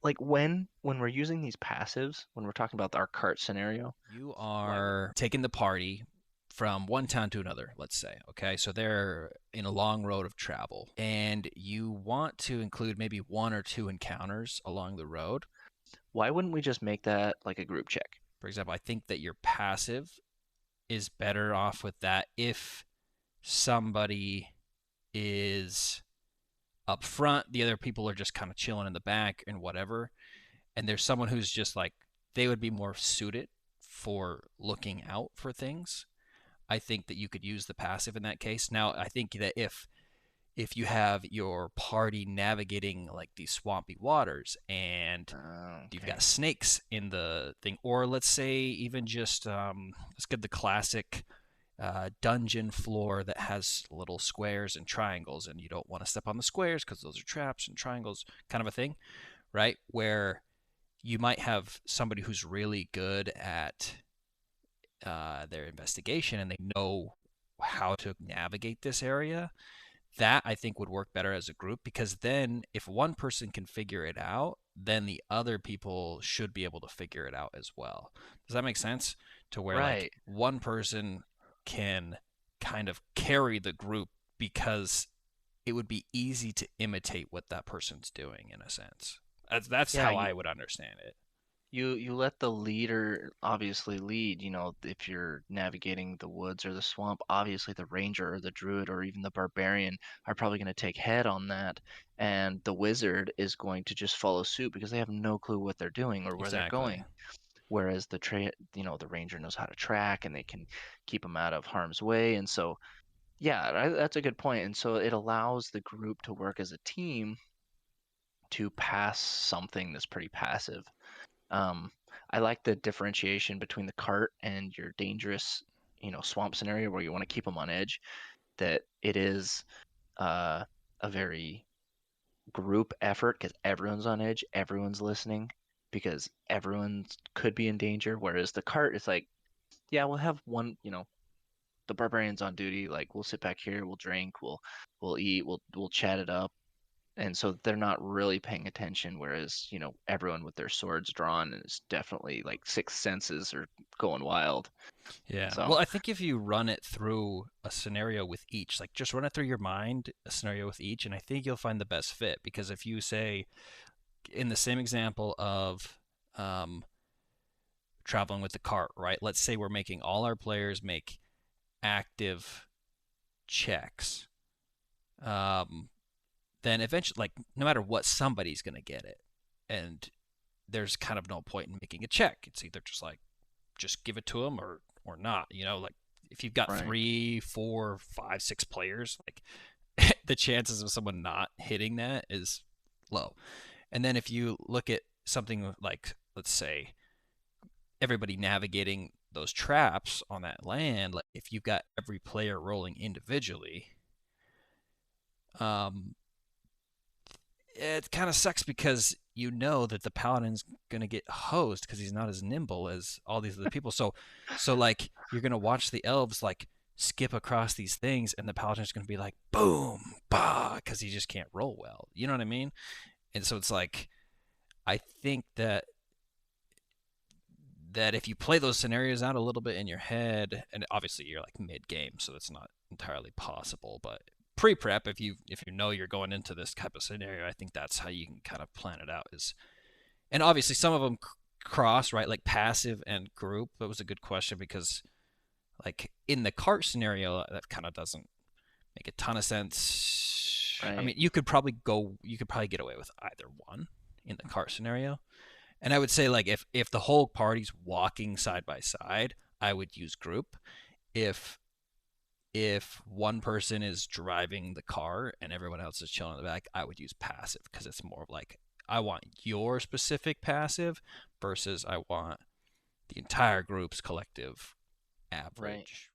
like when we're using these passives, when we're talking about our cart scenario, You why? are taking the party from one town to another, let's say. Okay, so they're in a long road of travel, and you want to include maybe one or two encounters along the road. Why wouldn't we just make that like a group check? For example, I think that your passive is better off with that if somebody is up front, the other people are just kind of chilling in the back and whatever, and there's someone who's just like they would be more suited for looking out for things. I think that you could use the passive in that case. Now, I think that if you have your party navigating like these swampy waters and you've got Okay. snakes in the thing, or let's say even just let's get the classic dungeon floor that has little squares and triangles, and you don't want to step on the squares because those are traps and triangles, kind of a thing, right? Where you might have somebody who's really good at their investigation and they know how to navigate this area. That I think would work better as a group because then if one person can figure it out, then the other people should be able to figure it out as well. Does that make sense? To where like Right. one person can kind of carry the group because it would be easy to imitate what that person's doing in a sense. That's Yeah, how I would understand it. you let the leader obviously lead, if you're navigating the woods or the swamp, obviously the ranger or the druid or even the barbarian are probably going to take head on that, and the wizard is going to just follow suit because they have no clue what they're doing or where they're Exactly. going. Whereas the ranger knows how to track and they can keep them out of harm's way. And so, yeah, that's a good point. And so it allows the group to work as a team to pass something that's pretty passive. Um, I like the differentiation between the cart and your dangerous, swamp scenario where you want to keep them on edge. That it is uh, a very group effort because everyone's on edge, everyone's listening, because everyone could be in danger. Whereas the cart is like, yeah, we'll have one, the barbarian's on duty. Like we'll sit back here, we'll drink, we'll eat, we'll chat it up, and so they're not really paying attention, whereas everyone with their swords drawn is definitely like sixth senses are going wild. Yeah. So Well, I think if you run it through a scenario with each, like just run it through your mind, a scenario with each, and I think you'll find the best fit. Because if you say, in the same example of um, traveling with the cart, right? Let's say we're making all our players make active checks. Um, then eventually, like, no matter what, somebody's going to get it. And there's kind of no point in making a check. It's either just like, just give it to them or not. Like if you've got right. 3, 4, 5, 6 players, like the chances of someone not hitting that is low. And then if you look at something like, let's say, everybody navigating those traps on that land, like if you've got every player rolling individually, um, it kind of sucks because you know that the paladin's gonna get hosed because he's not as nimble as all these other people. So like you're gonna watch the elves like skip across these things, and the paladin's gonna be like boom, bah, because he just can't roll well. You know what I mean? And so it's like I think that if you play those scenarios out a little bit in your head, and obviously you're like mid game, so it's not entirely possible, but pre-prep, if you know you're going into this type of scenario, I think that's how you can kind of plan it out. And obviously some of them cross, right, like passive and group. That was a good question because like in the cart scenario, that kind of doesn't make a ton of sense. I Right. mean, you could probably get away with either one in the cart scenario. And I would say like if the whole party's walking side by side, I would use group. If if one person is driving the car and everyone else is chilling in the back, I would use passive because it's more of like I want your specific passive versus I want the entire group's collective Right. average.